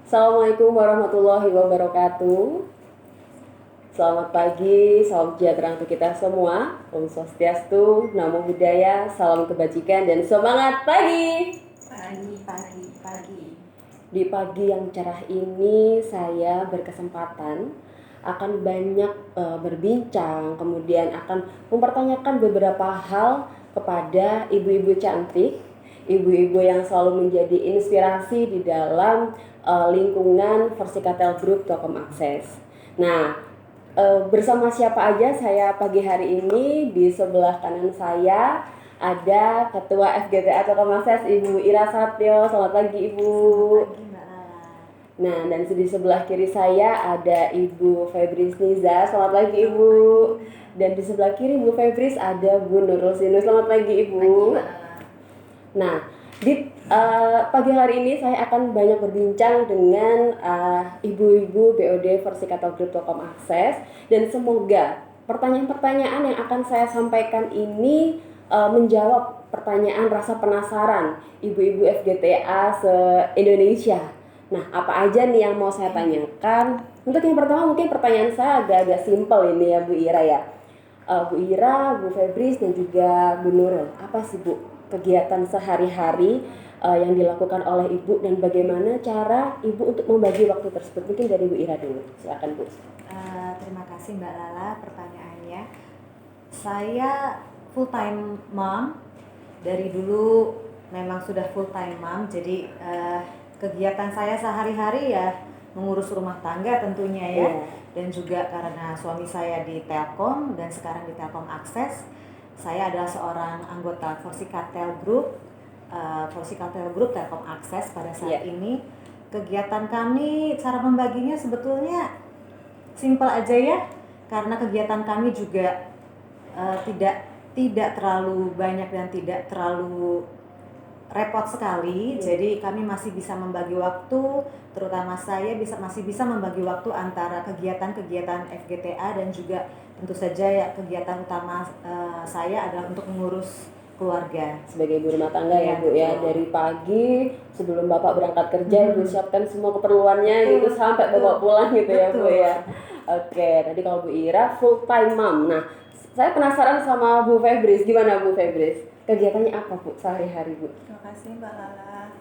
Assalamualaikum warahmatullahi wabarakatuh. Selamat pagi, salam sejahtera untuk kita semua. Om Swastiastu, Namo Buddhaya, salam kebajikan dan semangat pagi. Pagi. Di pagi yang cerah ini saya berkesempatan akan banyak berbincang, kemudian akan mempertanyakan beberapa hal kepada ibu-ibu cantik, ibu-ibu yang selalu menjadi inspirasi di dalam lingkungan Versikatel Group Telkom Akses. Nah, bersama siapa aja saya pagi hari ini? Di sebelah kanan saya ada Ketua FGTA Telkom Akses Ibu Ira Satyo. Selamat pagi Ibu. Selamat pagi Mbak Lala. Nah, dan di sebelah kiri saya ada Ibu Febris Niza. Selamat pagi Ibu. Dan di sebelah kiri Ibu Febris ada Bu Nurul Sinu. Selamat pagi Ibu. Pagi Mbak Lala. Nah, di pagi hari ini saya akan banyak berbincang dengan ibu-ibu BOD Versikatel Group Telkom Akses, dan semoga pertanyaan-pertanyaan yang akan saya sampaikan ini menjawab pertanyaan rasa penasaran ibu-ibu FGTA se-Indonesia. Nah, apa aja nih yang mau saya tanyakan? Untuk yang pertama mungkin pertanyaan saya agak-agak simpel ini ya Bu Ira ya. Bu Ira, Bu Febris dan juga Bu Nurul, apa sih Bu kegiatan sehari-hari yang dilakukan oleh Ibu dan bagaimana cara Ibu untuk membagi waktu tersebut? Mungkin dari Bu Ira dulu, silakan Bu. Terima kasih Mbak Lala pertanyaannya. Saya full time mom, dari dulu memang sudah full time mom, jadi kegiatan saya sehari-hari ya mengurus rumah tangga tentunya ya. Dan juga karena suami saya di Telkom dan sekarang di Telkom Akses, saya adalah seorang anggota Versikatel Group Telkom Akses pada saat ini. Kegiatan kami, cara membaginya sebetulnya simpel aja ya, karena kegiatan kami juga tidak terlalu banyak dan tidak terlalu repot sekali. Jadi kami masih bisa membagi waktu, terutama saya masih bisa membagi waktu antara kegiatan-kegiatan FGTA dan juga tentu saja ya kegiatan utama saya adalah untuk mengurus keluarga sebagai ibu rumah tangga ya Bu ya. Dari pagi sebelum Bapak berangkat kerja Ibu siapkan semua keperluannya gitu sampai Bapak pulang gitu ya Bu ya. Oke, tadi kalau Bu Ira full time mom. Nah, saya penasaran sama Bu Febris. Gimana Bu Febris? Kegiatannya apa Bu sehari-hari Bu? Terima kasih Mbak Lala.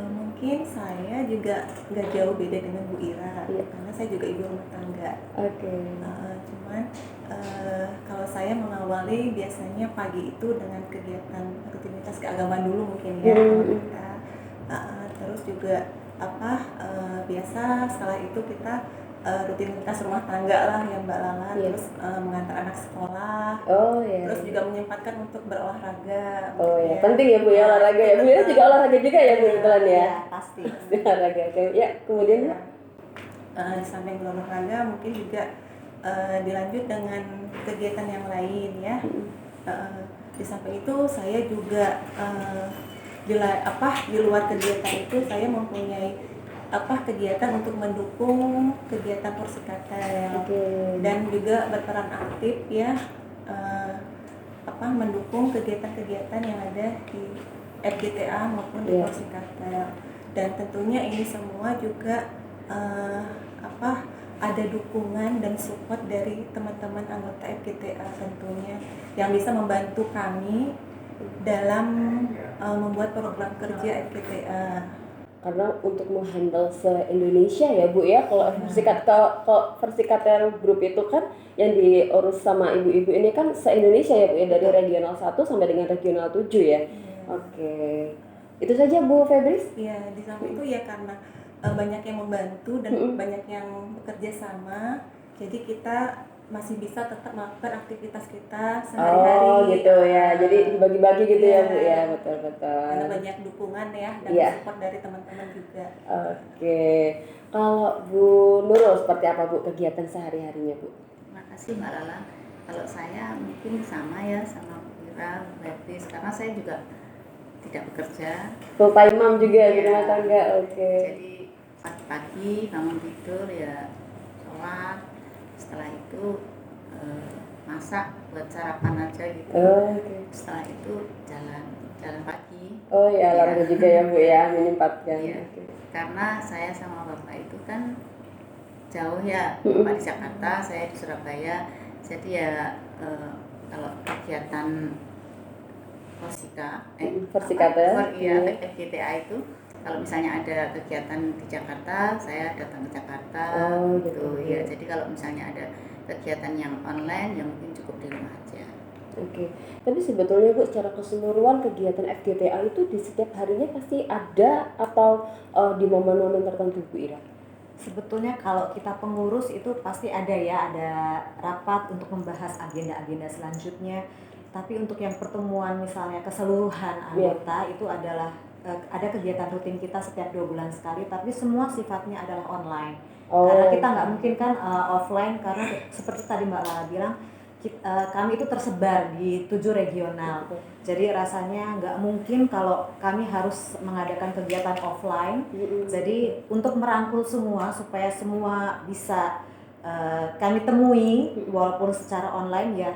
Mungkin saya juga nggak jauh beda dengan Bu Ira, karena saya juga ibu rumah tangga. Cuman kalau saya mengawali biasanya pagi itu dengan kegiatan aktivitas keagamaan dulu mungkin ya kita. Terus juga biasa setelah itu kita rutinitas rumah tangga lah ya Mbak Lala, terus mengantar anak sekolah, terus juga menyempatkan untuk berolahraga. Penting ya Bu ya olahraga ya. Bu ya juga olahraga juga ya Bu kebetulan ya. Pasti. Olahraga. Ya, kemudian di samping berolahraga mungkin juga dilanjut dengan kegiatan yang lain ya. Di samping itu saya juga di luar kegiatan itu saya mempunyai kegiatan untuk mendukung kegiatan Versikatel dan juga berperan aktif ya mendukung kegiatan-kegiatan yang ada di FGTA maupun di Versikatel. Dan tentunya ini semua juga ada dukungan dan support dari teman-teman anggota FGTA tentunya yang bisa membantu kami dalam membuat program kerja FGTA. Karena untuk menghandle se-Indonesia ya Bu ya, kalau Versikatel Group itu kan yang diurus sama ibu-ibu ini kan se-Indonesia ya Bu ya, dari regional 1 sampai dengan regional 7 ya. Oke. Itu saja Bu Febris? Iya, di samping itu ya karena banyak yang membantu dan banyak yang bekerja sama, jadi kita masih bisa tetap melakukan aktivitas kita sehari-hari. Oh gitu ya, jadi dibagi-bagi gitu ya Bu ya, betul-betul. Karena banyak dukungan ya dan support dari teman-teman juga. Oke, kalau Bu Nurul seperti apa Bu kegiatan sehari-harinya Bu? Terima kasih Mbak Lala. Kalau saya mungkin sama ya sama Bu Ira, Bu Febris, karena saya juga tidak bekerja. Full time mom juga di rumah tangga, Jadi pagi-pagi bangun tidur ya sholat, setelah itu masak buat sarapan aja gitu. Setelah itu jalan pagi. Olahraga juga ya Bu ya, menyempatkan. karena saya sama bapak itu kan jauh ya, bapak di Jakarta, saya di Surabaya. Jadi ya kalau kegiatan FGTA itu, kalau misalnya ada kegiatan di Jakarta, saya datang ke Jakarta. Gitu ya. Jadi kalau misalnya ada kegiatan yang online, ya mungkin cukup di rumah aja. Oke. Tapi sebetulnya Bu, secara keseluruhan kegiatan FGTA itu di setiap harinya pasti ada atau di momen-momen tertentu Bu Ira? Sebetulnya kalau kita pengurus itu pasti ada ya, ada rapat untuk membahas agenda-agenda selanjutnya. Tapi untuk yang pertemuan misalnya keseluruhan anggota itu adalah ada kegiatan rutin kita setiap 2 bulan sekali, tapi semua sifatnya adalah online. Karena kita nggak mungkin kan offline, karena seperti tadi Mbak Lala bilang, kami itu tersebar di 7 regional. Jadi rasanya nggak mungkin kalau kami harus mengadakan kegiatan offline. Jadi untuk merangkul semua supaya semua bisa kami temui walaupun secara online, ya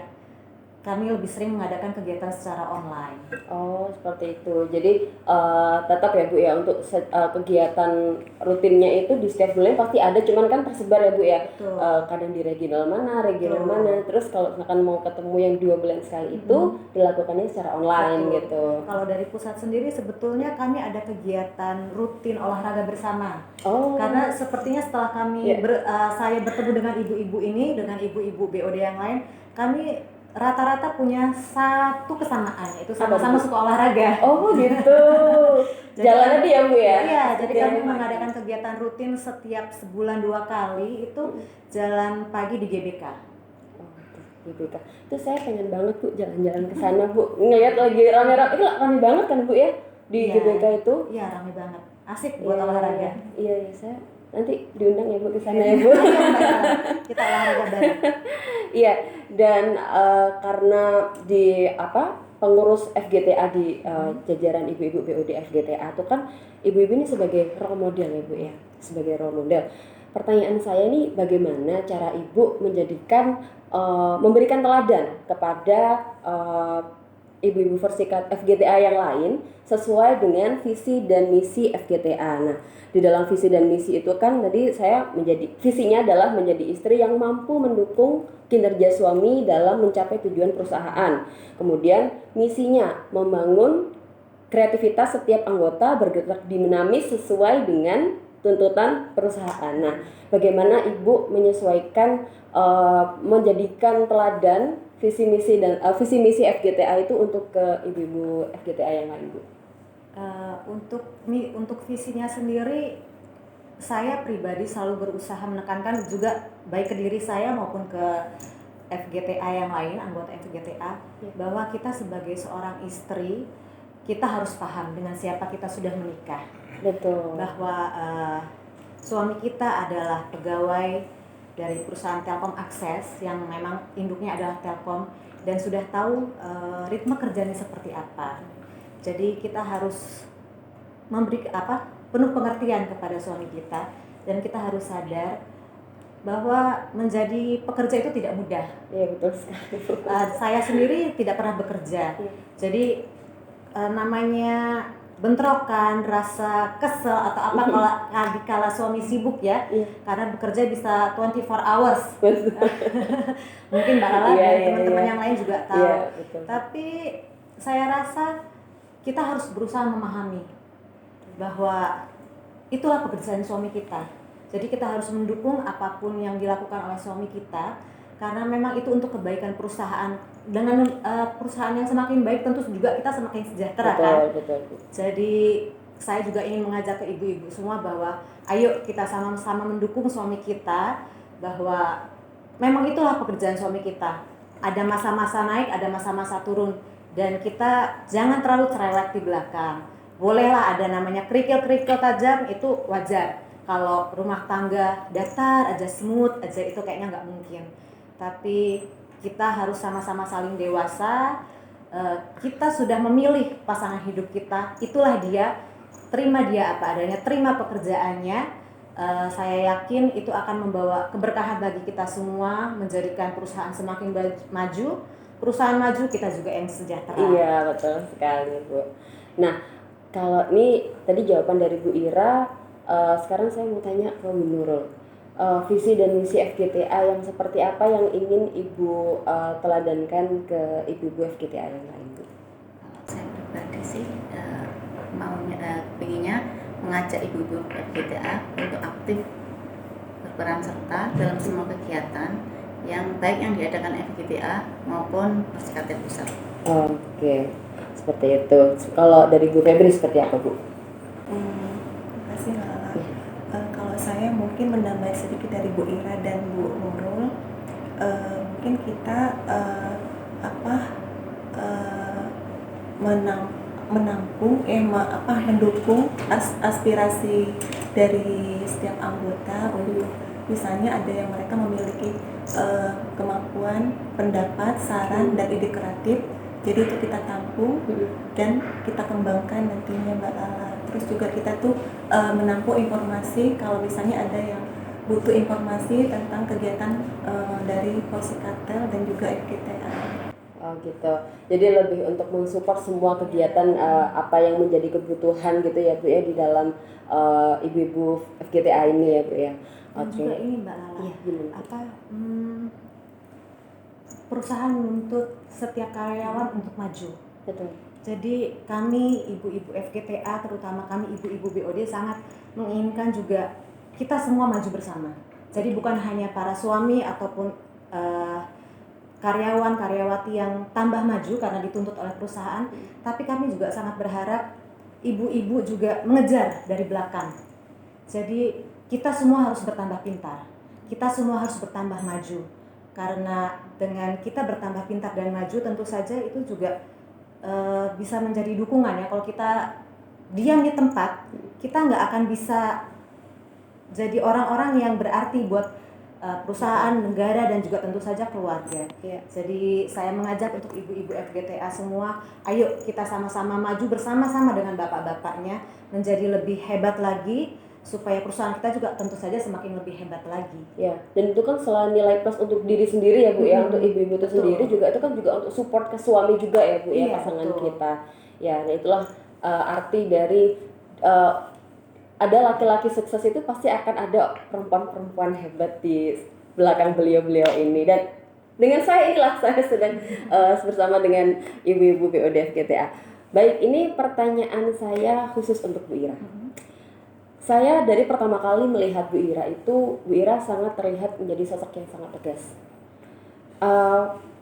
kami lebih sering mengadakan kegiatan secara online. Oh, seperti itu. Jadi tetap ya Bu ya, untuk kegiatan rutinnya itu di setiap bulan pasti ada, cuman kan tersebar ya Bu ya. Kadang di regional mana, mana. Terus kalau misalkan mau ketemu yang 2 bulan sekali itu dilakukannya secara online. Gitu. Kalau dari pusat sendiri sebetulnya kami ada kegiatan rutin olahraga bersama. Karena sepertinya setelah kami saya bertemu dengan ibu-ibu ini, dengan ibu-ibu BOD yang lain, kami rata-rata punya satu kesamaan, yaitu sama-sama suka olahraga. Oh gitu. Jalannya dia Bu ya? Iya, jadi kami mengadakan kegiatan rutin setiap sebulan 2 kali, itu jalan pagi di GBK. GBK. Itu saya pengen banget Bu jalan-jalan ke sana Bu. Ngeliat lagi rame-rame, itu rame banget kan Bu ya di GBK itu? Iya, rame banget. Asik buat olahraga. Iya, saya nanti diundang ya Bu ke sana ya Bu. Kita olahraga bareng. Iya, dan karena di pengurus FGTA di jajaran ibu-ibu BOD FGTA itu kan ibu-ibu ini sebagai role model ya Bu ya, sebagai role model. Pertanyaan saya nih, bagaimana cara Ibu menjadikan memberikan teladan kepada ibu-ibu Persikat FGTA yang lain sesuai dengan visi dan misi FGTA. Nah, di dalam visi dan misi itu kan tadi saya visinya adalah menjadi istri yang mampu mendukung kinerja suami dalam mencapai tujuan perusahaan. Kemudian misinya membangun kreativitas setiap anggota bergerak dinamis sesuai dengan tuntutan perusahaan. Nah, bagaimana Ibu menyesuaikan menjadikan teladan visi misi FGTA itu untuk ke ibu-ibu FGTA yang lain Bu? Untuk visinya sendiri, saya pribadi selalu berusaha menekankan juga baik ke diri saya maupun ke FGTA yang lain, anggota FGTA, bahwa kita sebagai seorang istri, kita harus paham dengan siapa kita sudah menikah. Betul. Bahwa suami kita adalah pegawai dari perusahaan Telkom Akses yang memang induknya adalah Telkom, dan sudah tahu ritme kerjanya seperti apa. Jadi kita harus memberi penuh pengertian kepada suami kita, dan kita harus sadar bahwa menjadi pekerja itu tidak mudah. Iya, betul sekali. Saya sendiri tidak pernah bekerja. Jadi namanya bentrokan, rasa kesel atau apa kala suami sibuk ya, karena bekerja bisa 24 hours. Mungkin Mbak Lala dan teman-teman yang lain juga tahu. Tapi saya rasa kita harus berusaha memahami bahwa itulah pekerjaan suami kita. Jadi kita harus mendukung apapun yang dilakukan oleh suami kita, karena memang itu untuk kebaikan perusahaan. Dengan perusahaan yang semakin baik, tentu juga kita semakin sejahtera. Betul. Jadi saya juga ingin mengajak ke ibu-ibu semua bahwa ayo kita sama-sama mendukung suami kita, bahwa memang itulah pekerjaan suami kita. Ada masa-masa naik, ada masa-masa turun, dan kita jangan terlalu cerewet di belakang. Bolehlah ada namanya kerikil-kerikil tajam, itu wajar. Kalau rumah tangga datar aja, smooth aja, itu kayaknya nggak mungkin. Tapi kita harus sama-sama saling dewasa. Kita sudah memilih pasangan hidup kita, itulah dia. Terima dia apa adanya, terima pekerjaannya. Saya yakin itu akan membawa keberkahan bagi kita semua, menjadikan perusahaan semakin maju. Perusahaan maju, kita juga yang sejahtera. Iya, betul sekali Bu. Nah, kalau ini tadi jawaban dari Bu Ira, Sekarang saya mau tanya ke Bu Nurul. Visi dan misi FGTA yang seperti apa yang ingin Ibu teladankan ke ibu-ibu FGTA yang lain, Bu? Kalau saya pribadi sih pengennya mengajak ibu-ibu FGTA untuk aktif berperan serta dalam semua kegiatan yang baik yang diadakan FGTA maupun Persikatel Pusat. Oke, seperti itu. Kalau dari Bu Febri seperti apa, Bu? Terima kasih Mbak Lala. Kalau saya mungkin menambah sedikit dari Bu Ira dan Bu Nurul, mungkin kita mendukung aspirasi dari setiap anggota untuk misalnya ada yang mereka memiliki kemampuan pendapat, saran dan ide kreatif, jadi itu kita tampung dan kita kembangkan nantinya Mbak Lala. Terus juga kita tuh menampung informasi kalau misalnya ada yang butuh informasi tentang kegiatan dari Persikatel dan juga FGTA. Oh gitu. Jadi lebih untuk mensupport semua kegiatan apa yang menjadi kebutuhan gitu ya Bu ya di dalam ibu-ibu FGTA ini ya Bu ya. Dan juga ini Mbak Lala, perusahaan menuntut setiap karyawan untuk maju. Betul. Jadi kami ibu-ibu FGTA, terutama kami ibu-ibu BOD sangat menginginkan juga kita semua maju bersama. Jadi bukan hanya para suami ataupun karyawan-karyawati yang tambah maju karena dituntut oleh perusahaan, tapi kami juga sangat berharap ibu-ibu juga mengejar dari belakang. Jadi kita semua harus bertambah pintar, kita semua harus bertambah maju, karena dengan kita bertambah pintar dan maju tentu saja itu juga bisa menjadi dukungan ya. Kalau kita diam di tempat, kita nggak akan bisa jadi orang-orang yang berarti buat perusahaan, negara dan juga tentu saja keluarga. Ya. Jadi saya mengajak untuk ibu-ibu FGTA semua, ayo kita sama-sama maju bersama-sama dengan bapak-bapaknya menjadi lebih hebat lagi, supaya perusahaan kita juga tentu saja semakin lebih hebat lagi. Ya, dan itu kan selain nilai plus untuk diri sendiri ya Bu ya, untuk ibu-ibu itu sendiri juga itu kan juga untuk support ke suami juga ya Bu ya, pasangan kita. Ya, nah itulah arti dari ada laki-laki sukses itu pasti akan ada perempuan-perempuan hebat di belakang beliau-beliau ini. Dan dengan saya inilah saya sedang bersama dengan ibu-ibu BOD FGTA. Baik, ini pertanyaan saya khusus untuk Bu Ira. Saya dari pertama kali melihat Bu Ira itu, Bu Ira sangat terlihat menjadi sosok yang sangat tegas.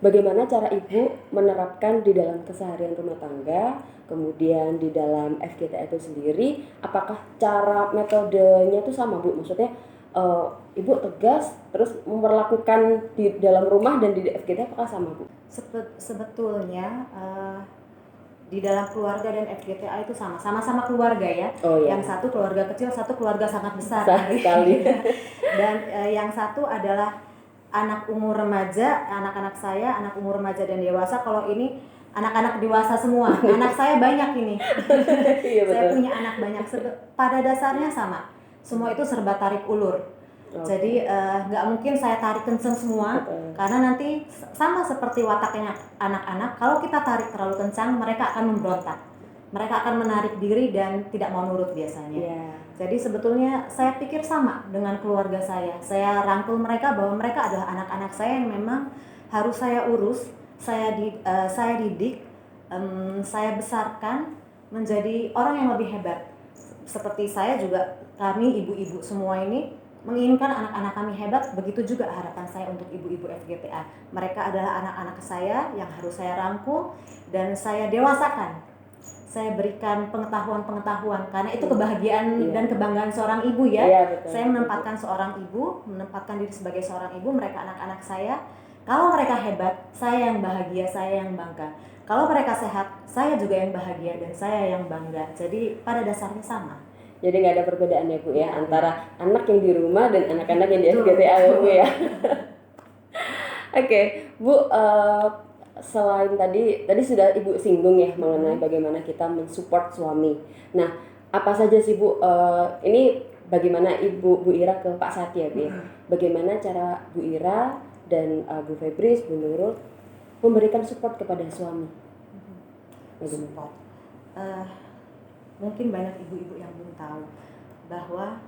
Bagaimana cara Ibu menerapkan di dalam keseharian rumah tangga, kemudian di dalam FGTA itu sendiri, apakah cara metodenya itu sama Bu? Maksudnya Ibu tegas terus memperlakukan di dalam rumah dan di FGTA apakah sama Bu? Sebetulnya di dalam keluarga dan FGTA itu sama-sama keluarga ya. Oh, iya. Yang satu keluarga kecil, satu keluarga sangat besar. Sekali. Dan yang satu adalah anak umur remaja, anak-anak saya, anak umur remaja dan dewasa. Kalau ini anak-anak dewasa semua. Anak saya banyak ini. Iya, betul. Saya punya anak banyak. Pada dasarnya sama. Semua itu serba tarik ulur. Jadi nggak mungkin saya tarik kenceng semua, karena nanti sama seperti wataknya anak-anak, kalau kita tarik terlalu kencang mereka akan memberontak, mereka akan menarik diri dan tidak mau nurut biasanya. Jadi sebetulnya saya pikir sama dengan keluarga saya rangkul mereka bahwa mereka adalah anak-anak saya yang memang harus saya urus, saya didik, saya besarkan menjadi orang yang lebih hebat. Seperti saya juga, kami ibu-ibu semua ini menginginkan anak-anak kami hebat, begitu juga harapan saya untuk ibu-ibu FGTA. Mereka adalah anak-anak saya yang harus saya rangkul dan saya dewasakan. Saya berikan pengetahuan-pengetahuan, karena itu kebahagiaan dan kebanggaan seorang ibu ya. Betul. Saya menempatkan seorang ibu, menempatkan diri sebagai seorang ibu, mereka anak-anak saya. Kalau mereka hebat, saya yang bahagia, saya yang bangga. Kalau mereka sehat, saya juga yang bahagia dan saya yang bangga. Jadi pada dasarnya sama. Jadi nggak ada perbedaan ya Bu ya, antara anak yang di rumah dan anak-anak yang di FGTA ya Bu ya. Oke, Bu, selain tadi sudah Ibu singgung ya mengenai bagaimana kita mensupport suami. Nah, apa saja sih Bu, ini bagaimana Bu Ira ke Pak Sati ya Bu ya, bagaimana cara Bu Ira dan Bu Febri, Bu Nurul memberikan support kepada suami? Support. Mungkin banyak ibu-ibu yang belum tahu bahwa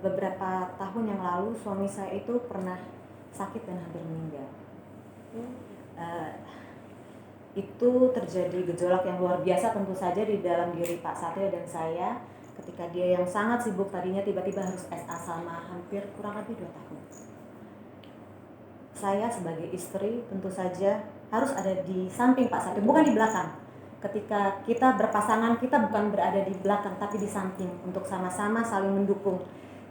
beberapa tahun yang lalu suami saya itu pernah sakit dan hampir meninggal. Itu terjadi gejolak yang luar biasa tentu saja di dalam diri Pak Satrio dan saya, ketika dia yang sangat sibuk tadinya tiba-tiba harus SA sama hampir kurang lebih 2 tahun. Saya sebagai istri tentu saja harus ada di samping Pak Satrio, bukan di belakang. Ketika kita berpasangan, kita bukan berada di belakang tapi di samping untuk sama-sama saling mendukung.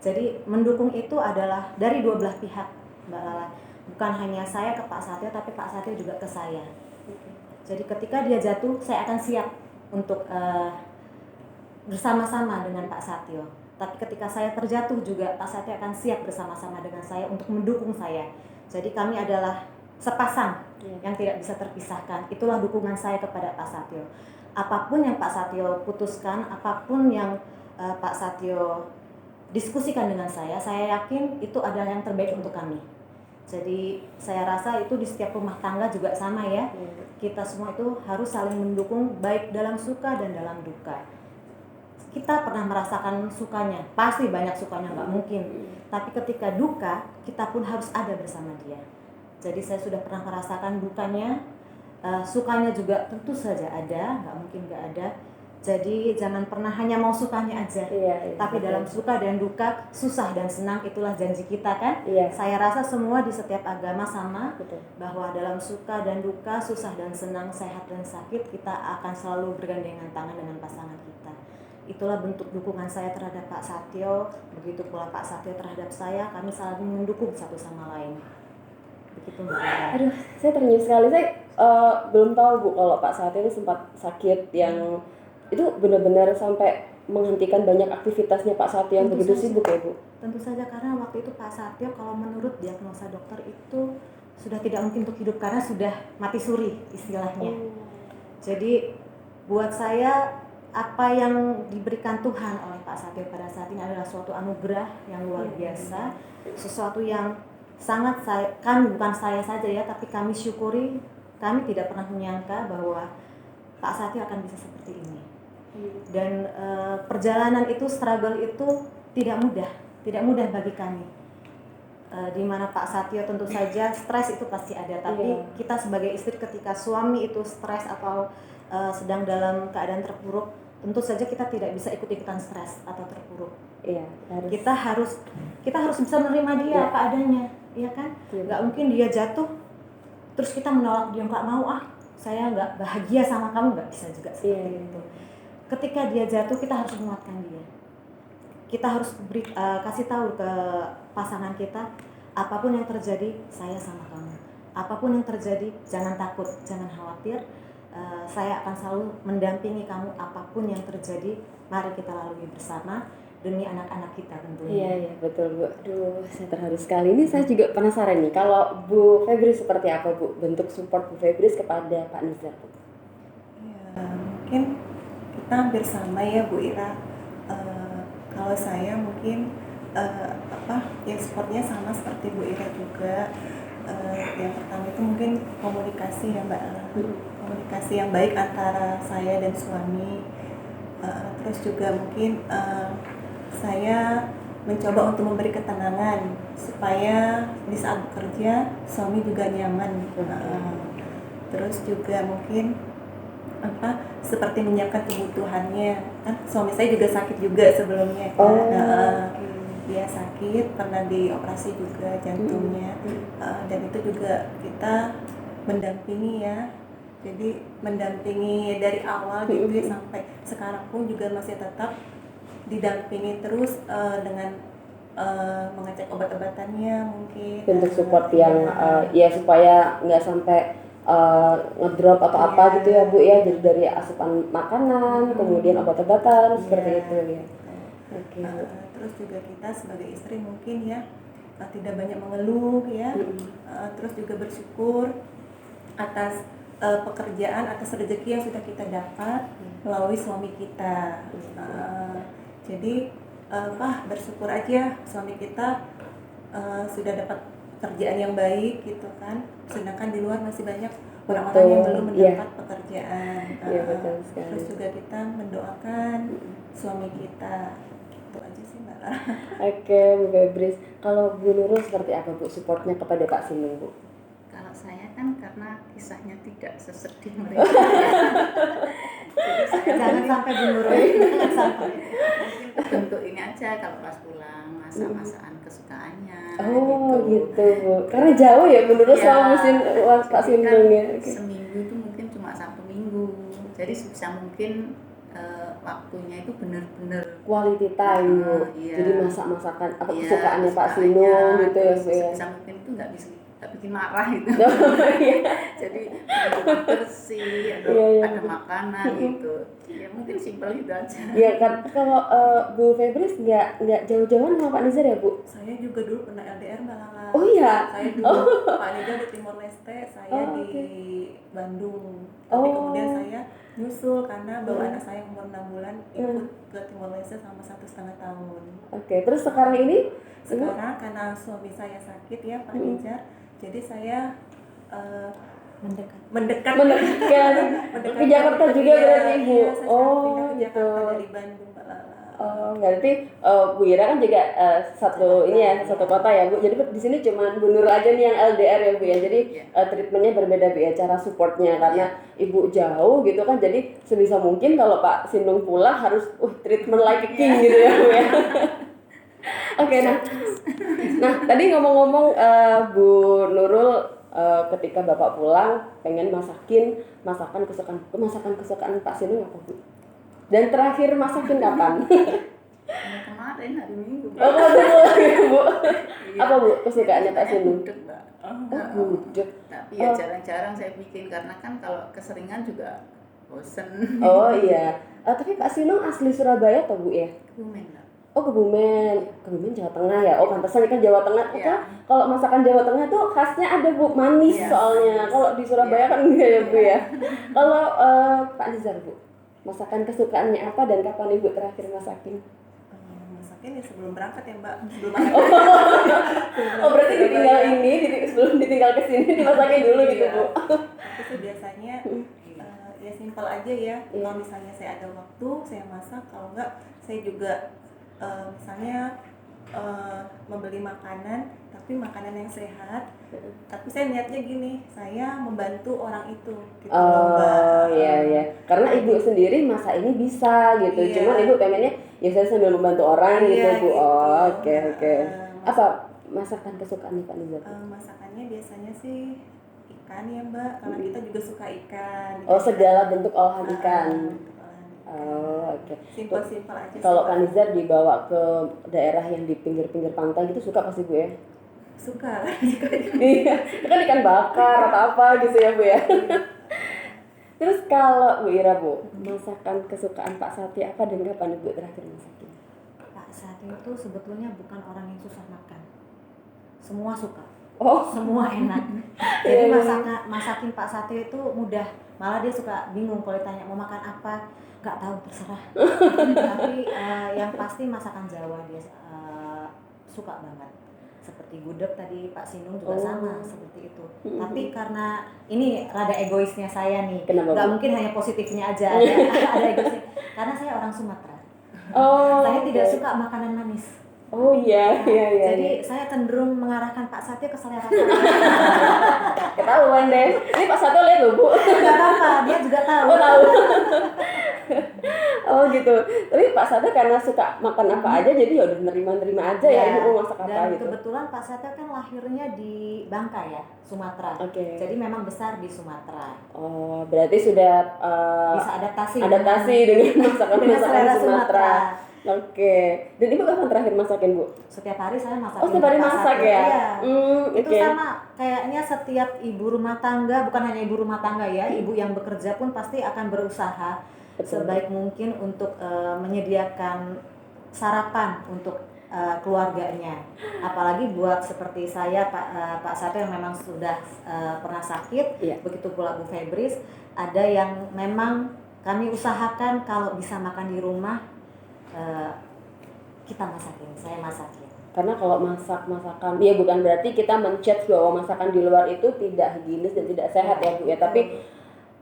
Jadi mendukung itu adalah dari dua belah pihak, Mbak Lala. Bukan hanya saya ke Pak Satrio, tapi Pak Satrio juga ke saya. Jadi ketika dia jatuh, saya akan siap untuk bersama-sama dengan Pak Satrio. Tapi ketika saya terjatuh juga, Pak Satrio akan siap bersama-sama dengan saya untuk mendukung saya. Jadi kami adalah sepasang yang tidak bisa terpisahkan. Itulah dukungan saya kepada Pak Satrio. Apapun yang Pak Satrio putuskan, apapun yang Pak Satrio diskusikan dengan saya yakin itu adalah yang terbaik untuk kami. Jadi saya rasa itu di setiap rumah tangga juga sama ya. Kita semua itu harus saling mendukung baik dalam suka dan dalam duka. Kita pernah merasakan sukanya, pasti banyak sukanya, nggak mungkin. Tapi ketika duka, kita pun harus ada bersama dia. Jadi saya sudah pernah merasakan dukanya, sukanya juga tentu saja ada, nggak mungkin nggak ada. Jadi jangan pernah hanya mau sukanya aja, tapi dalam suka dan duka, susah dan senang, itulah janji kita kan. Saya rasa semua di setiap agama sama, bahwa dalam suka dan duka, susah dan senang, sehat dan sakit, kita akan selalu bergandengan tangan dengan pasangan kita. Itulah bentuk dukungan saya terhadap Pak Satrio, begitu pula Pak Satrio terhadap saya, kami saling mendukung satu sama lain. Begitu Mbak. Aduh, saya ternyuh sekali. Saya belum tahu Bu kalau Pak Satrio itu sempat sakit yang itu benar-benar sampai menghentikan banyak aktivitasnya Pak Satrio yang begitu sibuk ya Bu? Tentu saja, karena waktu itu Pak Satrio kalau menurut diagnosa dokter itu sudah tidak mungkin untuk hidup karena sudah mati suri istilahnya. Jadi buat saya apa yang diberikan Tuhan oleh Pak Satrio pada saat ini adalah suatu anugerah yang luar biasa, sesuatu yang sangat bukan saya saja ya, tapi kami syukuri. Kami tidak pernah menyangka bahwa Pak Satrio akan bisa seperti ini. Dan perjalanan itu, struggle itu tidak mudah bagi kami. Di mana Pak Satrio tentu saja stres itu pasti ada, tapi kita sebagai istri ketika suami itu stres atau sedang dalam keadaan terpuruk, tentu saja kita tidak bisa ikut-ikutan stres atau terpuruk. Kita harus bisa menerima dia apa adanya, ya kan? Nggak mungkin dia jatuh terus kita menolak dia, nggak mau saya nggak bahagia sama kamu, nggak bisa juga seperti itu. Ketika dia jatuh, kita harus menguatkan dia. Kita harus kasih tahu ke pasangan kita, apapun yang terjadi, saya sama kamu. Apapun yang terjadi, jangan takut, jangan khawatir. Saya akan selalu mendampingi kamu apapun yang terjadi. Mari kita lalui bersama demi anak-anak kita tentunya. Iya betul Bu. Aduh, saya terharu sekali. Ini saya juga penasaran nih, kalau Bu Febri seperti apa Bu bentuk support Bu Febri kepada Pak Nizar? Mungkin kita hampir sama ya Bu Ira. Kalau saya mungkin supportnya sama seperti Bu Ira juga. Yang pertama itu mungkin komunikasi ya Mbak. Komunikasi yang baik antara saya dan suami. Terus juga mungkin saya mencoba untuk memberi ketenangan supaya di saat bekerja suami juga nyaman. Terus juga mungkin seperti menyiapkan kebutuhannya, kan suami saya juga sakit juga sebelumnya kan. Dia sakit, pernah dioperasi juga jantungnya, dan itu juga kita mendampingi ya, jadi mendampingi dari awal gitu ya, sampai sekarang pun juga masih tetap didampingi terus dengan mengecek obat-obatannya mungkin. Bentuk support yang supaya nggak sampai ngedrop atau apa gitu ya Bu ya, jadi dari asupan makanan kemudian obat-obatan seperti itu ya. Terus juga kita sebagai istri mungkin ya tidak banyak mengeluh ya, terus juga bersyukur atas pekerjaan, atas rezeki yang sudah kita dapat melalui suami kita. Jadi bersyukur aja suami kita sudah dapat pekerjaan yang baik gitu kan, sedangkan di luar masih banyak orang-orang yang belum mendapat pekerjaan. Betul sekali. Terus juga kita mendoakan suami kita, itu aja Oke, Bu Febris. Kalau Bu Nurul seperti apa Bu supportnya kepada Pak Sinung, Bu? Kalau saya kan karena kisahnya tidak sesedih mereka. Jadi saya Jangan sampai Bu Nurul, jangan sampai. mungkin bentuk ini aja kalau pas pulang masak-masakan kesukaannya. Oh gitu Bu. Karena jauh ya Bu Nurul sama Pak Jadi kan Sinung ya. Oke. seminggu itu mungkin cuma 1 minggu. Jadi sebisa mungkin waktunya itu benar-benar Quality time Bu. iya. Jadi masak-masakan apa Iya, kesukaannya Pak kesukaannya, Sinung gitu ya terus Bu ya. sebisa mungkin itu nggak bikin marah gitu. Oh, iya. Jadi rumah bersih, ada makanan gitu. Ya mungkin simpel itu aja. Ya kan kalau Bu Febris nggak jauh-jauhan sama Pak Nizar ya Bu? Saya juga dulu pernah LDR Mbak Lala. Oh iya. Saya dulu Pak Nizar di Timor Leste, saya di Bandung. Tapi kemudian saya nyusul karena bawa anak saya umur 6 bulan ikut ke Timor Leste selama 1,5 tahun. Oke, terus sekarang ini Sekarang karena suami saya sakit ya Pak Nizar, jadi saya mendekat ke Jakarta juga berarti Bu. Iya, saya pindah ke Gitu. Jakarta dari Bandung Mbak Lala. Oh, berarti Bu Ira kan juga satu kota ya Bu. Jadi di sini cuma Bu Nur aja nih yang LDR ya Bu ya. Jadi treatmentnya berbeda Bu ya, cara supportnya karena Ibu jauh gitu kan. Jadi sebisa mungkin kalau Pak Sinung pulang harus treatment like a king gitu ya Bu ya. Oke, nah tadi ngomong-ngomong Bu Nurul ketika Bapak pulang pengen masakan kesukaan Pak Sinung apa Bu? Dan terakhir masakin kapan? Kemarin hari Minggu. Oh, ya, Bu. Iya. Apa Bu kesukaannya Pak Sinung? Gudeg, Mbak. Gudeg. Tapi ya jarang-jarang saya bikin karena kan kalau keseringan juga bosen. Oh iya. Tapi Pak Sinung asli Surabaya atau Bu ya? Kebumen, Mbak. Oh Kebumen Jawa Tengah ya. Oh pantesan kan Jawa Tengah. Iya. Kalau masakan Jawa Tengah tuh khasnya ada Bu manis soalnya. Kalau di Surabaya kan enggak ya Bu ya. Kalau Pak Nizar Bu, masakan kesukaannya apa dan kapan Ibu terakhir masakin? Masakin ya sebelum berangkat ya Mbak. Oh berarti sebelum ditinggal ke sini dimasakin dulu gitu Bu. Itu sih biasanya ya simpel aja ya. Kalau misalnya saya ada waktu saya masak, kalau enggak saya juga misalnya membeli makanan tapi makanan yang sehat. Tapi saya niatnya gini, saya membantu orang itu gitu Oh iya. Karena Ibu sendiri masa ini bisa gitu. Iya. Cuman Ibu pengennya ya saya sambil membantu orang gitu Bu. Gitu. Oh, oke. Apa masakan kesukaan Pak Nizar? Masakannya biasanya sih ikan ya Mbak, karena kita juga suka ikan. Oh segala bentuk olahan ikan. Oh, oke. Simpel-simpel aja. Kalau Pak Nizar dibawa ke daerah yang di pinggir-pinggir pantai gitu suka pasti Bu ya? Suka. Iya, itu kan ikan bakar atau apa gitu ya Bu ya. Terus kalau Bu Ira Bu, masakan kesukaan Pak Sati apa dan kapan Ibu terakhir masakin? Pak Sati itu sebetulnya bukan orang yang susah makan. Semua suka. Oh, semua enak. Jadi masakin Pak Sati itu mudah. Malah dia suka bingung kalau ditanya mau makan apa, nggak tahu terserah. Tapi yang pasti masakan Jawa dia suka banget. Seperti gudeg tadi Pak Sinung juga sama seperti itu. Tapi karena ini rada egoisnya saya nih, nggak mungkin hanya positifnya aja ada egoisnya. Karena saya orang Sumatera. Saya tidak suka makanan manis. Oh iya. Jadi saya cenderung mengarahkan Pak Satyo ke selera saya. Ketahuan deh. Ini Pak Satyo lihat loh Bu. Gak apa-apa, dia juga tahu. Oh tahu. Oh gitu. Tapi Pak Satyo karena suka makan apa aja, jadi ya udah nerima aja ya Ibu mau masak apa dan gitu. Kebetulan Pak Satyo kan lahirnya di Bangka ya, Sumatera. Jadi memang besar di Sumatera. Oh berarti sudah bisa adaptasi dengan masakan Sumatera. Oke. Dan Ibu kapan terakhir masakin Bu? Setiap hari saya masak. Oh setiap hari masak ya? Itu sama kayaknya setiap ibu rumah tangga, bukan hanya ibu rumah tangga ya, ibu yang bekerja pun pasti akan berusaha sebaik mungkin untuk menyediakan sarapan untuk keluarganya. Apalagi buat seperti saya Pak Sato yang memang sudah pernah sakit, begitu pula Bu Febris, ada yang memang kami usahakan kalau bisa makan di rumah kita masakin, saya masakin. Karena kalau masakan, ya bukan berarti kita men-judge bahwa masakan di luar itu tidak higienis dan tidak sehat ya Bu ya, tapi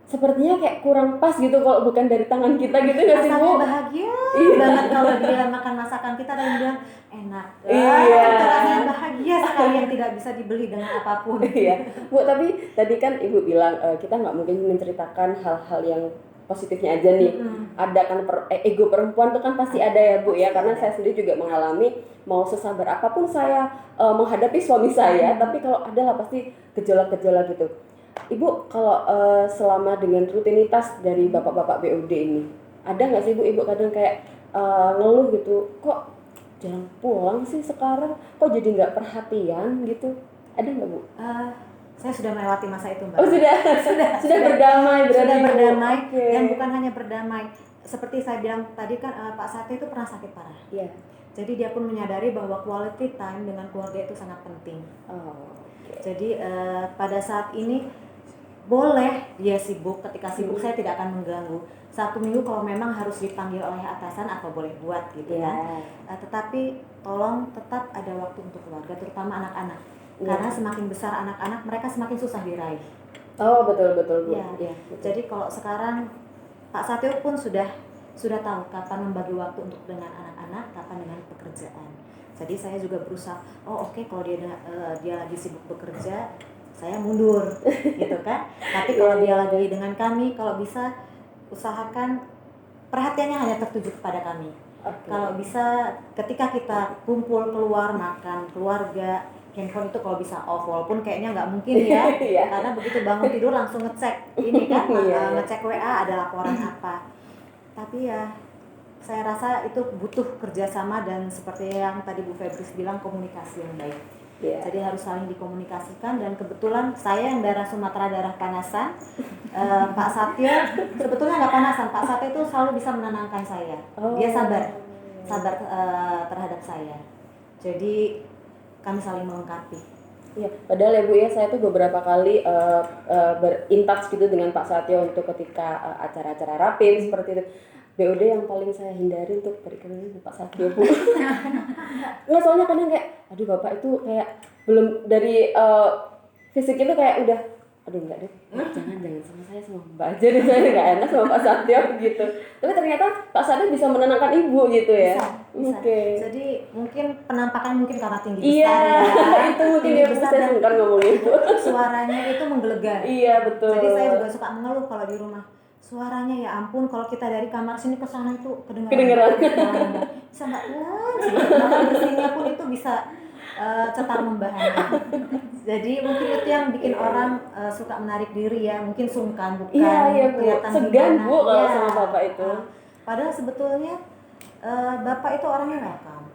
sepertinya kayak kurang pas gitu kalau bukan dari tangan kita gitu nggak sih Bu? Rasanya bahagia banget kalau dia makan masakan kita dan bilang enak. Iya. Itu rasanya bahagia sekali yang tidak bisa dibeli dengan apapun. Iya, Bu, tapi tadi kan Ibu bilang kita nggak mungkin menceritakan hal-hal yang positifnya aja nih. Ada kan ego perempuan tuh kan pasti ada ya Bu ya, karena saya sendiri juga mengalami mau sesabar apapun saya menghadapi suami saya, tapi kalau ada lah pasti gejolak-gejolak gitu. Ibu kalau selama dengan rutinitas dari bapak-bapak BOD ini, ada nggak sih Ibu kadang kayak ngeluh gitu, kok jarang pulang sih sekarang, kok jadi nggak perhatian gitu? Ada nggak Bu? Saya sudah melewati masa itu Mbak. Oh sudah berdamai berarti. Sudah berdamai. Okay. Dan bukan hanya berdamai. Seperti saya bilang tadi kan Pak Sate itu pernah sakit parah. Iya. Jadi dia pun menyadari bahwa quality time dengan keluarga itu sangat penting. Jadi pada saat ini boleh dia sibuk, ketika sibuk saya tidak akan mengganggu. 1 minggu kalau memang harus dipanggil oleh atasan atau boleh buat gitu kan. Tetapi tolong tetap ada waktu untuk keluarga, terutama anak-anak. Karena semakin besar anak-anak, mereka semakin susah diraih. Oh betul Bu. Ya. Jadi kalau sekarang Pak Satyo pun sudah tahu kapan membagi waktu untuk dengan anak-anak, kapan dengan pekerjaan. Jadi saya juga berusaha, kalau dia lagi sibuk bekerja, saya mundur gitu kan. Tapi kalau dia lagi dengan kami, kalau bisa usahakan perhatiannya hanya tertuju kepada kami. Kalau bisa ketika kita kumpul keluar makan keluarga, handphone itu kalau bisa off, walaupun kayaknya nggak mungkin ya. Karena begitu bangun tidur langsung ngecek ini kan, ngecek WA ada laporan apa. Tapi ya saya rasa itu butuh kerjasama dan seperti yang tadi Bu Febris bilang, komunikasi yang baik. Jadi harus saling dikomunikasikan, dan kebetulan saya yang darah Sumatera, darah panasan, Pak Satyo sebetulnya nggak panasan. Pak Satyo itu selalu bisa menenangkan saya. Dia sabar terhadap saya. Jadi kami saling melengkapi. Iya, padahal ya Bu ya, saya tuh beberapa kali berintouch gitu dengan Pak Satyo untuk ketika acara-acara rapim seperti itu. BOD yang paling saya hindari untuk berkenalan dengan Pak Satyo Bu. Nggak, soalnya kadang kayak, aduh Bapak itu kayak belum dari fisik itu kayak udah, aduh enggak deh, jangan sama saya, sama Mbak aja deh, saya nggak enak sama Pak Satyo gitu. Tapi ternyata Pak Satyo bisa menenangkan Ibu gitu ya. Bisa. Jadi mungkin penampakan mungkin karena tinggi besar. Iya, itu mungkin ya Bu, saya sungkan ngomongin Bu. Suaranya itu menggelegar. Iya betul. Jadi saya juga suka mengeluh kalau di rumah. Suaranya ya ampun, kalau kita dari kamar sini ke sana itu kedengeran. Bisa nggak pelan? Makan bersihnya pun itu bisa cetar membahana. Jadi mungkin itu yang bikin orang suka menarik diri ya, mungkin sungkan, bukan kelihatan segan Bu kalau sama Bapak itu. Padahal sebetulnya Bapak itu orangnya welcome.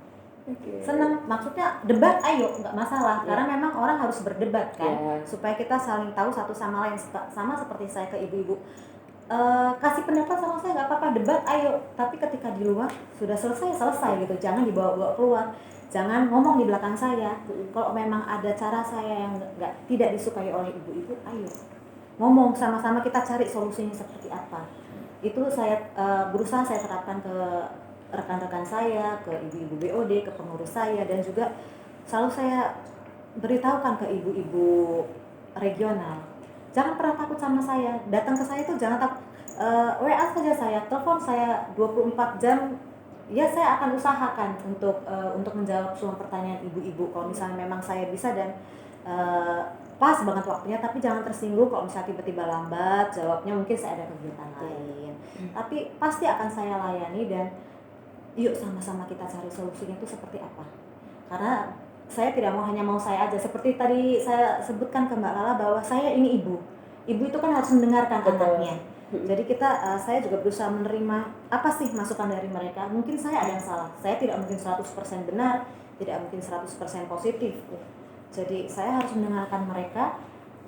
Senang, maksudnya debat ayo, nggak masalah, karena memang orang harus berdebat kan, supaya kita saling tahu satu sama lain. Sama seperti saya ke ibu-ibu, kasih pendapat sama saya nggak apa-apa, debat ayo, tapi ketika di luar sudah selesai gitu, jangan dibawa-bawa keluar, jangan ngomong di belakang saya. Kalau memang ada cara saya yang tidak disukai oleh ibu-ibu, ayo ngomong sama-sama, kita cari solusinya seperti apa. Itu saya berusaha saya terapkan ke rekan-rekan saya, ke ibu-ibu BOD, ke pengurus saya, dan juga selalu saya beritahukan ke ibu-ibu regional, jangan pernah takut sama saya, datang ke saya itu jangan takut, WA saja saya, telepon saya 24 jam, ya saya akan usahakan untuk menjawab semua pertanyaan ibu-ibu kalau misalnya memang saya bisa dan pas banget waktunya. Tapi jangan tersinggung kalau misalnya tiba-tiba lambat jawabnya, mungkin saya ada kegiatan lain. Tapi pasti akan saya layani, dan yuk sama-sama kita cari solusinya itu seperti apa. Karena saya tidak mau hanya mau saya aja, seperti tadi saya sebutkan ke Mbak Lala bahwa saya ini ibu itu kan harus mendengarkan anaknya. Jadi saya juga berusaha menerima apa sih masukan dari mereka. Mungkin saya ada yang salah, saya tidak mungkin 100% benar, tidak mungkin 100% positif. Jadi saya harus mendengarkan mereka,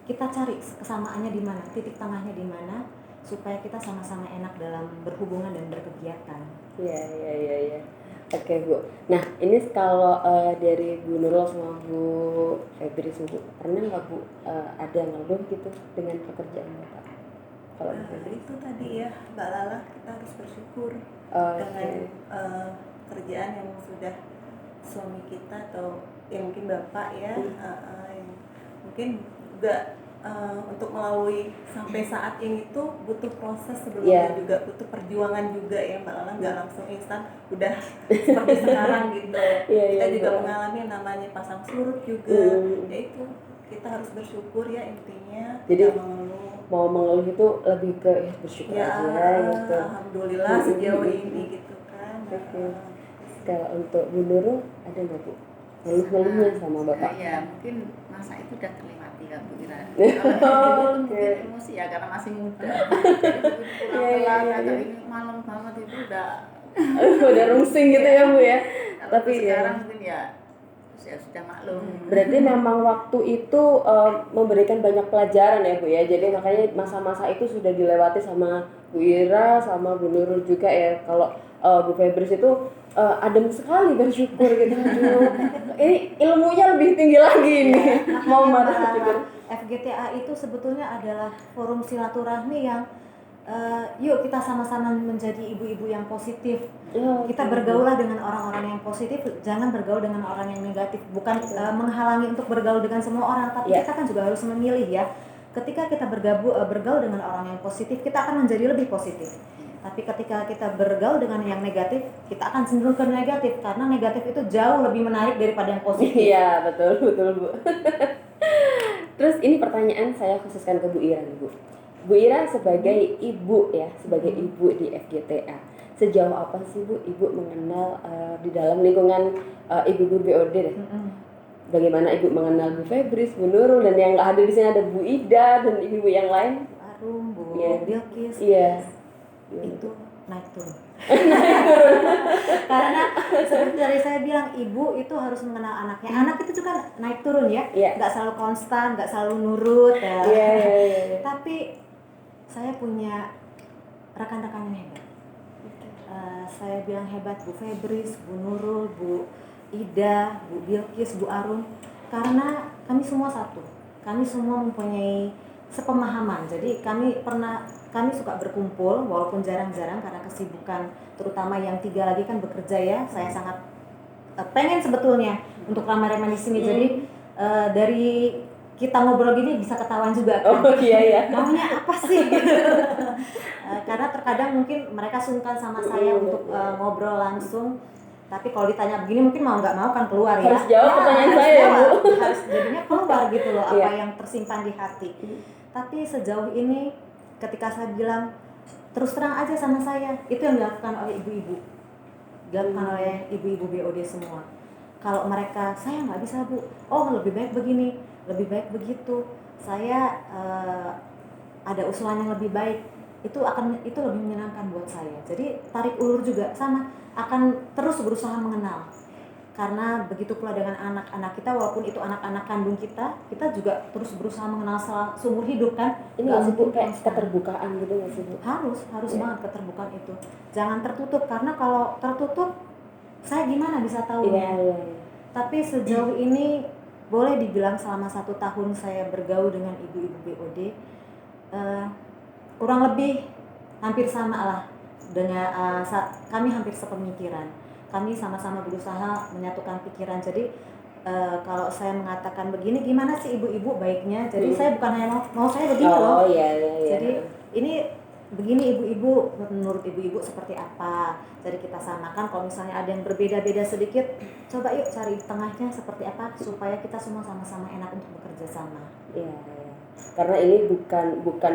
kita cari kesamaannya di mana, titik tengahnya di mana, supaya kita sama-sama enak dalam berhubungan dan berkegiatan. Iya. Oke Bu. Nah ini kalau dari Bu Nurul sama Bu Febris, Bu pernah nggak Bu ada ngeluh gitu dengan pekerjaan Bapak? Kalau itu tadi ya Mbak Lala, kita harus bersyukur dengan kerjaan yang sudah suami kita atau yang mungkin Bapak ya, yang mungkin juga untuk melalui sampai saat ini tuh butuh proses sebelumnya juga, butuh perjuangan juga ya Mbak Lala, nggak langsung instan udah seperti sekarang gitu. Kita juga mengalami namanya pasang surut juga, ya itu kita harus bersyukur ya intinya. Jadi mengeluh, mau mengeluh itu lebih ke bersyukur ya, aja gitu. Alhamdulillah sejauh ini gitu kan. Kalau untuk Bu Nurul ada nggak Bu ngeluh-ngeluhnya sama Bapak? Ya mungkin masa itu udah terlewati ya Bu Ira. Mungkin emosi ya karena masih muda. Jadi pulang atau ini malam banget itu udah rungsing gitu ya Bu ya. Tapi sekarang mungkin ya sudah maklum. Berarti memang waktu itu memberikan banyak pelajaran ya Bu ya. Jadi makanya masa-masa itu sudah dilewati sama Bu Ira sama Bu Nurul juga ya. Kalau Bu Febris itu adem sekali bersyukur gitu. Ini ilmunya lebih tinggi lagi ini. Mau bersyukur. FGTA itu sebetulnya adalah forum silaturahmi yang yuk kita sama-sama menjadi ibu-ibu yang positif. Kita bergaullah dengan orang-orang yang positif, jangan bergaul dengan orang yang negatif. Bukan menghalangi untuk bergaul dengan semua orang, tapi kita kan juga harus memilih ya. Ketika kita bergaul dengan orang yang positif, kita akan menjadi lebih positif. Tapi ketika kita bergaul dengan yang negatif, kita akan cenderung ke negatif karena negatif itu jauh lebih menarik daripada yang positif. Iya, betul Bu. Terus ini pertanyaan saya khususkan ke Bu Ira nih Bu. Bu Ira sebagai ibu ya, sebagai ibu di FGTA, sejauh apa sih Bu Ibu mengenal di dalam lingkungan ibu-ibu BOD deh? Bagaimana Ibu mengenal Bu Febris, Bu Nurul, dan yang nggak hadir di sini ada Bu Ida dan ibu-ibu yang lain? Bu Arum, Bu Bilkis. Itu naik turun. Karena seperti dari saya bilang, ibu itu harus mengenal anaknya. Anak itu juga naik turun ya, nggak selalu konstan, nggak selalu nurut ya. Tapi saya punya rekan-rekan yang hebat. Saya bilang hebat Bu Febris, Bu Nurul, Bu Ida, Bu Bilkis, Bu Arum, karena kami semua satu. Kami semua mempunyai sepemahaman. Jadi kami suka berkumpul walaupun jarang-jarang karena kesibukan, terutama yang 3 lagi kan bekerja ya. Saya sangat pengen sebetulnya untuk ramai-ramai di sini. Jadi dari kita ngobrol gini bisa ketahuan juga kan. Maunya apa sih gitu. Karena terkadang mungkin mereka sungkan sama saya untuk ngobrol langsung. Tapi kalau ditanya begini mungkin mau nggak mau kan keluar ya. Harus jawab pertanyaan saya Bu. Harus jadinya keluar gitu loh apa yang tersimpan di hati. Tapi sejauh ini ketika saya bilang terus terang aja sama saya, itu yang dilakukan oleh ibu-ibu. Dilakukan oleh ibu-ibu BOD semua. Kalau mereka, saya nggak bisa Bu, oh lebih baik begini, lebih baik begitu, saya ada usulan yang lebih baik, itu lebih menyenangkan buat saya. Jadi tarik ulur juga sama, akan terus berusaha mengenal. Karena begitu pula dengan anak-anak kita, walaupun itu anak-anak kandung kita juga terus berusaha mengenal seumur hidup kan. Ini nggak sih Bu, kayak keterbukaan gitu nggak sih Bu? Harus banget keterbukaan itu. Jangan tertutup, karena kalau tertutup saya gimana bisa tahu? Tapi sejauh ini boleh dibilang selama 1 tahun saya bergaul dengan ibu-ibu BOD, kurang lebih hampir sama lah dengan kami hampir sepemikiran. Kami sama-sama berusaha menyatukan pikiran. Jadi kalau saya mengatakan begini, gimana sih ibu-ibu baiknya? Jadi saya bukan hanya mau saya begini loh. Jadi ini begini ibu-ibu, menurut ibu-ibu seperti apa? Jadi kita samakan. Kalau misalnya ada yang berbeda-beda sedikit, coba yuk cari tengahnya seperti apa supaya kita semua sama-sama enak untuk bekerja sama. Karena ini bukan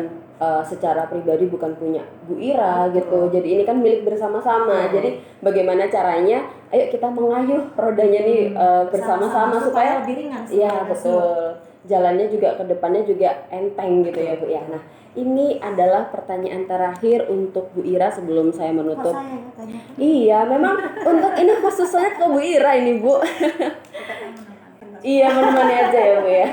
secara pribadi bukan punya Bu Ira gitu. Jadi ini kan milik bersama-sama. Jadi bagaimana caranya? Ayo kita mengayuh rodanya nih bersama-sama supaya lebih ringan. Iya, betul. Jalannya juga ke depannya juga enteng gitu ya Bu ya. Nah, ini adalah pertanyaan terakhir untuk Bu Ira sebelum saya menutup. Iya, memang untuk ini khususnya ke Bu Ira ini Bu. Iya, menemani aja ya Bu ya.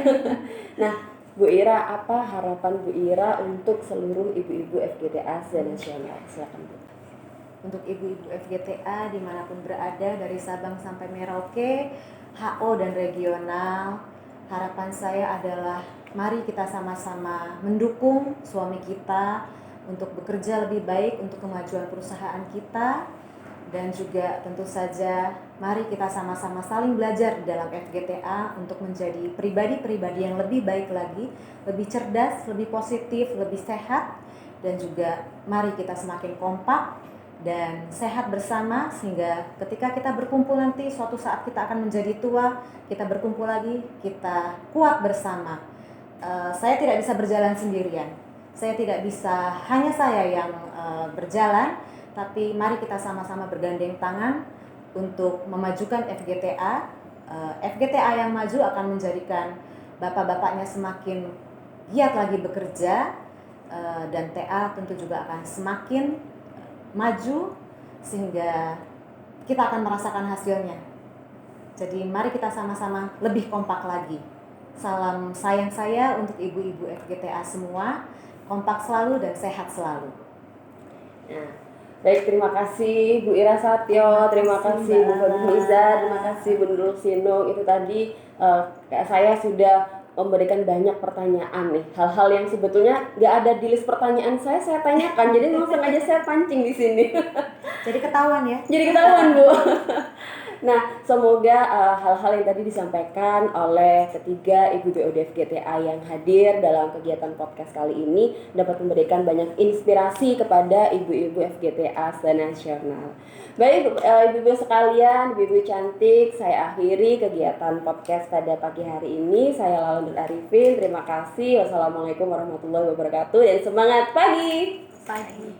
Nah, Bu Ira, apa harapan Bu Ira untuk seluruh ibu-ibu FGTA se-nasional? Silakan Bu. Untuk ibu-ibu FGTA dimanapun berada, dari Sabang sampai Merauke, HO dan regional, harapan saya adalah mari kita sama-sama mendukung suami kita untuk bekerja lebih baik untuk kemajuan perusahaan kita. dan juga tentu saja mari kita sama-sama saling belajar di dalam FGTA untuk menjadi pribadi-pribadi yang lebih baik lagi, lebih cerdas, lebih positif, lebih sehat, dan juga mari kita semakin kompak dan sehat bersama sehingga ketika kita berkumpul nanti suatu saat kita akan menjadi tua, kita berkumpul lagi, kita kuat bersama. Saya tidak bisa berjalan sendirian, saya tidak bisa hanya saya yang berjalan, tapi mari kita sama-sama bergandeng tangan untuk memajukan FGTA. FGTA yang maju akan menjadikan bapak-bapaknya semakin giat lagi bekerja, dan TA tentu juga akan semakin maju sehingga kita akan merasakan hasilnya. Jadi mari kita sama-sama lebih kompak lagi. Salam sayang saya untuk ibu-ibu FGTA semua, kompak selalu dan sehat selalu. Nah, baik, terima kasih Bu Ira Satyo, terima kasih Bu Fahmiza, terima kasih Bu Nurul Sinung. Itu tadi saya sudah memberikan banyak pertanyaan nih, hal-hal yang sebetulnya nggak ada di list pertanyaan saya tanyakan, jadi memang sengaja saya pancing di sini. Jadi ketahuan ya? Jadi ketahuan Bu. Nah, semoga hal-hal yang tadi disampaikan oleh ketiga Ibu BOD FGTA yang hadir dalam kegiatan podcast kali ini dapat memberikan banyak inspirasi kepada ibu-ibu FGTA senasional. Baik, ibu-ibu sekalian, ibu-ibu cantik, saya akhiri kegiatan podcast pada pagi hari ini. Saya Lala Nur Arifin, terima kasih. Wassalamualaikum warahmatullahi wabarakatuh dan semangat pagi. Pagi.